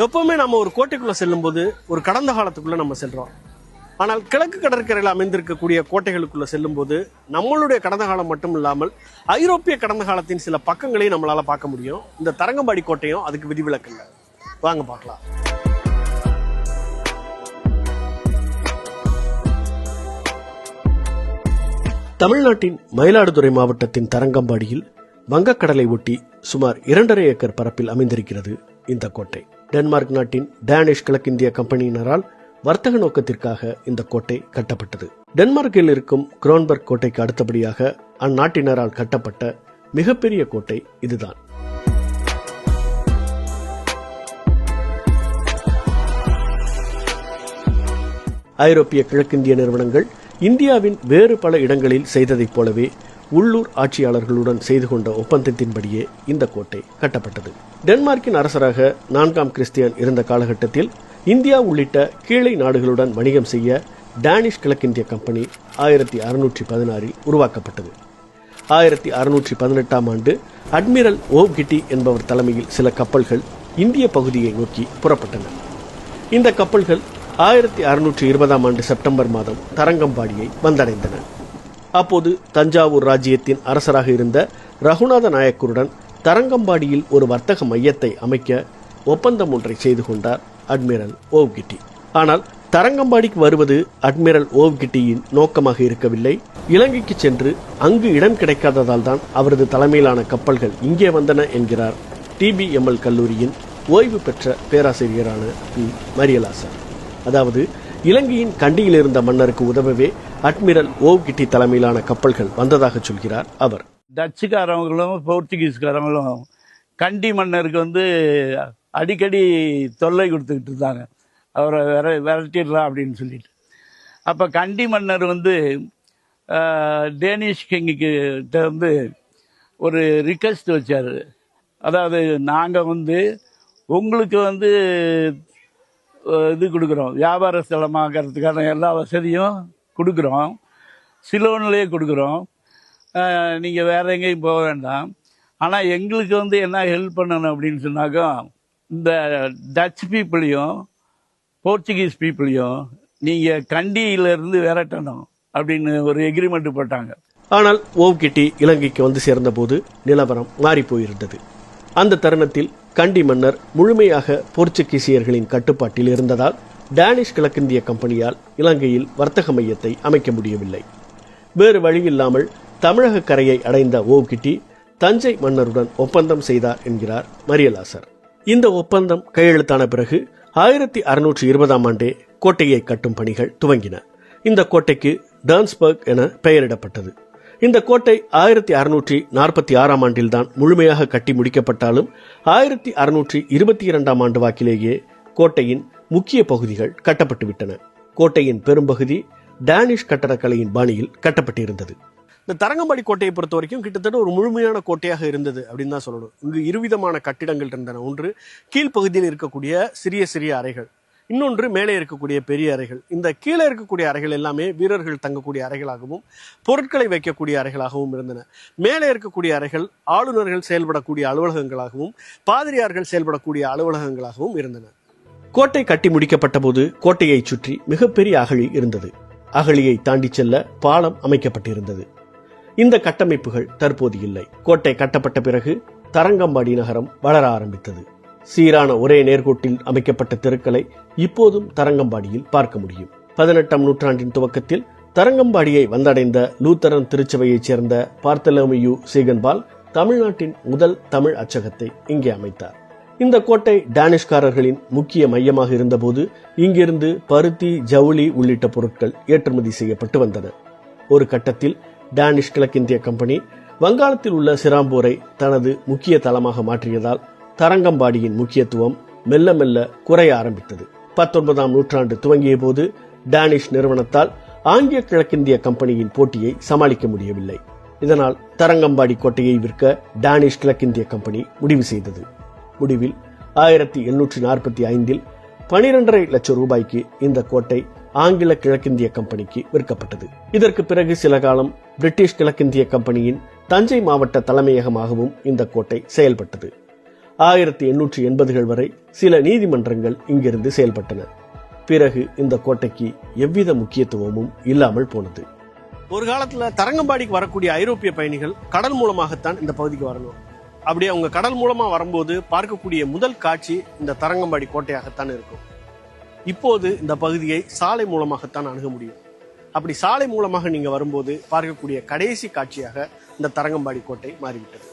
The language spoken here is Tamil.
எப்பவுமே நம்ம ஒரு கோட்டைக்குள்ள செல்லும் போது ஒரு கடந்த காலத்துக்குள்ள நம்ம செல்றோம். ஆனால் கிழக்கு கடற்கரையில் அமைந்திருக்கக்கூடிய கோட்டைகளுக்குள்ள செல்லும் போது நம்மளுடைய கடந்த காலம் மட்டும் இல்லாமல் ஐரோப்பிய கடந்த காலத்தின் சில பக்கங்களையும் நம்மளால பார்க்க முடியும். இந்த தரங்கம்பாடி கோட்டையும் அதுக்கு விதிவிலக்கு இல்லை. வாங்க பார்க்கலாம். தமிழ்நாட்டின் மயிலாடுதுறை மாவட்டத்தின் தரங்கம்பாடியில் வங்கக்கடலை ஒட்டி சுமார் 2.5 ஏக்கர் பரப்பில் அமைந்திருக்கிறது இந்த கோட்டை. டென்மார்க் நாட்டின் டேனிஷ் கிழக்கிந்திய கம்பெனியினரால் வர்த்தக நோக்கத்திற்காக இந்த கோட்டை கட்டப்பட்டது. டென்மார்க்கில் இருக்கும் குரோன்பர்க் கோட்டைக்கு அடுத்தபடியாக அந்நாட்டினரால் கட்டப்பட்ட மிகப்பெரிய கோட்டை இதுதான். ஐரோப்பிய கிழக்கிந்திய நிறுவனங்கள் இந்தியாவின் வேறு பல இடங்களில் செய்ததைப் போலவே உள்ளூர் ஆட்சியாளர்களுடன் செய்து கொண்ட ஒப்பந்தத்தின்படியே இந்த கோட்டை கட்டப்பட்டது. டென்மார்க்கின் அரசராக 4ஆம் கிறிஸ்டியன் இருந்த காலகட்டத்தில் இந்தியா உள்ளிட்ட கீழை நாடுகளுடன் வணிகம் செய்ய டேனிஷ் கிழக்கிந்திய கம்பெனி 1616 உருவாக்கப்பட்டது. 1618ஆம் ஆண்டு அட்மிரல் ஓவ்கிட்டி என்பவர் தலைமையில் சில கப்பல்கள் இந்திய பகுதியை நோக்கி புறப்பட்டன. இந்த கப்பல்கள் 1620ஆம் ஆண்டு செப்டம்பர் மாதம் தரங்கம்பாடியை வந்தடைந்தன. அப்போது தஞ்சாவூர் ராஜ்யத்தின் அரசராக இருந்த ரகுநாத நாயக்கருடன் தரங்கம்பாடியில் ஒரு வர்த்தக மையத்தை அமைக்க ஒப்பந்தம் ஒன்றை செய்து கொண்டார் அட்மிரல் ஓவ்கிட்டி. ஆனால் தரங்கம்பாடிக்கு வருவது அட்மிரல் ஓவ்கிட்டியின் நோக்கமாக இருக்கவில்லை. இலங்கைக்கு சென்று அங்கு இடம் கிடைக்காததால் தான் அவரது தலைமையிலான கப்பல்கள் இங்கே வந்தன என்கிறார் TBML கல்லூரியின் ஓய்வு பெற்ற பேராசிரியரான பி. மரியலாசன். அதாவது இலங்கையின் கண்டியில் இருந்த மன்னருக்கு உதவவே அட்மிரல் ஓவ்கிட்டி தலைமையிலான கப்பல்கள் வந்ததாக சொல்கிறார் அவர். டச்சுக்காரவங்களும் போர்ச்சுகீஸ்காரங்களும் கண்டி மன்னருக்கு அடிக்கடி தொல்லை கொடுத்துக்கிட்டு இருந்தாங்க, அவரை விரட்டிடலாம் அப்படின்னு சொல்லிட்டு. அப்போ கண்டி மன்னர் டேனிஷ் கிங்கிட்ட ஒரு ரிக்வெஸ்ட் வச்சார். அதாவது நாங்கள் உங்களுக்கு இது கொடுக்குறோம், வியாபார ஸ்தலமாகறதுக்கான எல்லா வசதியும் கொடுக்குறோம், சிலோன்லேயே கொடுக்குறோம், நீங்கள் வேற எங்கேயும் போக வேண்டாம். ஆனால் எங்களுக்கு என்ன ஹெல்ப் பண்ணணும் அப்படின்னு சொன்னாக்கா, இந்த டச் பீப்புளையும் போர்ச்சுகீஸ் பீப்புளையும் நீங்கள் கண்டியிலிருந்து விரட்டணும் அப்படின்னு ஒரு எக்ரிமெண்ட் போட்டாங்க. ஆனால் ஓவ்கிட்டி இலங்கைக்கு சேர்ந்த போது நிலவரம் மாறி போயிருந்தது. அந்த தருணத்தில் கண்டி மன்னர் முழுமையாக போர்ச்சுகீசியர்களின் கட்டுப்பாட்டில் இருந்ததால் டேனிஷ் கிழக்கிந்திய கம்பெனியால் இலங்கையில் வர்த்தக மையத்தை அமைக்க முடியவில்லை. வேறு வழியில்லாமல் தமிழக கரையை அடைந்த ஓவ்கிட்டி தஞ்சை மன்னருடன் ஒப்பந்தம் செய்தார் என்கிறார் மரியலாசர். இந்த ஒப்பந்தம் கையெழுத்தான பிறகு 1620ஆம் ஆண்டே கோட்டையை கட்டும் பணிகள் துவங்கின. இந்த கோட்டைக்கு டான்ஸ்பர்க் என பெயரிடப்பட்டது. இந்த கோட்டை 1646ஆம் ஆண்டில்தான் முழுமையாக கட்டி முடிக்கப்பட்டாலும் 1622ஆம் ஆண்டு வாக்கிலேயே கோட்டையின் முக்கிய பகுதிகள் கட்டப்பட்டுவிட்டன. கோட்டையின் பெரும்பகுதி டேனிஷ் கட்டடக்கலையின் பாணியில் கட்டப்பட்டிருந்தது. இந்த தரங்கம்பாடி கோட்டையை பொறுத்த வரைக்கும் கிட்டத்தட்ட ஒரு முழுமையான கோட்டையாக இருந்தது அப்படின்னு தான் சொல்லணும். இங்கு இருவிதமான கட்டிடங்கள் இருந்தன. ஒன்று கீழ்ப்பகுதியில் இருக்கக்கூடிய சிறிய சிறிய அறைகள், இன்னொன்று மேலே இருக்கக்கூடிய பெரிய அறைகள். இந்த கீழே இருக்கக்கூடிய அறைகள் எல்லாமே வீரர்கள் தங்கக்கூடிய அறைகளாகவும் பொருட்களை வைக்கக்கூடிய அறைகளாகவும் இருந்தன. மேலே இருக்கக்கூடிய அறைகள் ஆளுநர்கள் செயல்படக்கூடிய அலுவலகங்களாகவும் பாதிரியார்கள் செயல்படக்கூடிய அலுவலகங்களாகவும் இருந்தன. கோட்டை கட்டி முடிக்கப்பட்ட போது கோட்டையை சுற்றி மிகப்பெரிய அகழி இருந்தது. அகழியை தாண்டி செல்ல பாலம் அமைக்கப்பட்டிருந்தது. இந்த கட்டமைப்புகள் தற்போது இல்லை. கோட்டை கட்டப்பட்ட பிறகு தரங்கம்பாடி நகரம் வளர ஆரம்பித்தது. சீரான ஒரே நேர்கோட்டில் அமைக்கப்பட்ட தெருக்களை இப்போதும் தரங்கம்பாடியில் பார்க்க முடியும். 18ஆம் நூற்றாண்டின் துவக்கத்தில் தரங்கம்பாடியை வந்தடைந்த லூத்தரன் திருச்சபையைச் சேர்ந்த பார்த்தலோமியூ சீகன்பால் தமிழ்நாட்டின் முதல் தமிழ் அச்சகத்தை இங்கே அமைத்தார். இந்த கோட்டை டேனிஷ்காரர்களின் முக்கிய மையமாக இருந்தபோது இங்கிருந்து பருத்தி, ஜவுளி உள்ளிட்ட பொருட்கள் ஏற்றுமதி செய்யப்பட்டு வந்தன. ஒரு கட்டத்தில் டேனிஷ் கிழக்கிந்திய கம்பெனி வங்காளத்தில் உள்ள சிராம்பூரை தனது முக்கிய தளமாக மாற்றியதால் தரங்கம்பாடியின் முக்கியத்துவம் மெல்ல மெல்ல குறைய ஆரம்பித்தது. 19ஆம் நூற்றாண்டு துவங்கிய போது டேனிஷ் நிறுவனத்தால் ஆங்கில கிழக்கிந்திய கம்பெனியின் போட்டியை சமாளிக்க முடியவில்லை. இதனால் தரங்கம்பாடி கோட்டையை விற்க டேனிஷ் கிழக்கிந்திய கம்பெனி முடிவு செய்தது. முடிவில் 1845இல் 12.5 லட்சம் ரூபாய்க்கு இந்த கோட்டை ஆங்கில கிழக்கிந்திய கம்பெனிக்கு விற்கப்பட்டது. இதற்கு பிறகு சில காலம் பிரிட்டிஷ் கிழக்கிந்திய கம்பெனியின் தஞ்சை மாவட்ட தலைமையகமாகவும் இந்த கோட்டை செயல்பட்டது. 1880கள் வரை சில நீதிமன்றங்கள் இங்கிருந்து செயல்பட்டன. பிறகு இந்த கோட்டைக்கு எவ்வித முக்கியத்துவமும் இல்லாமல் போனது. ஒரு காலத்துல தரங்கம்பாடிக்கு வரக்கூடிய ஐரோப்பிய பயணிகள் கடல் மூலமாகத்தான் இந்த பகுதிக்கு வரணும். அப்படி அவங்க கடல் மூலமா வரும்போது பார்க்கக்கூடிய முதல் காட்சி இந்த தரங்கம்பாடி கோட்டையாகத்தான் இருக்கும். இப்போது இந்த பகுதியை சாலை மூலமாகத்தான் அணுக முடியும். அப்படி சாலை மூலமாக நீங்க வரும்போது பார்க்கக்கூடிய கடைசி காட்சியாக இந்த தரங்கம்பாடி கோட்டை மாறிவிட்டது.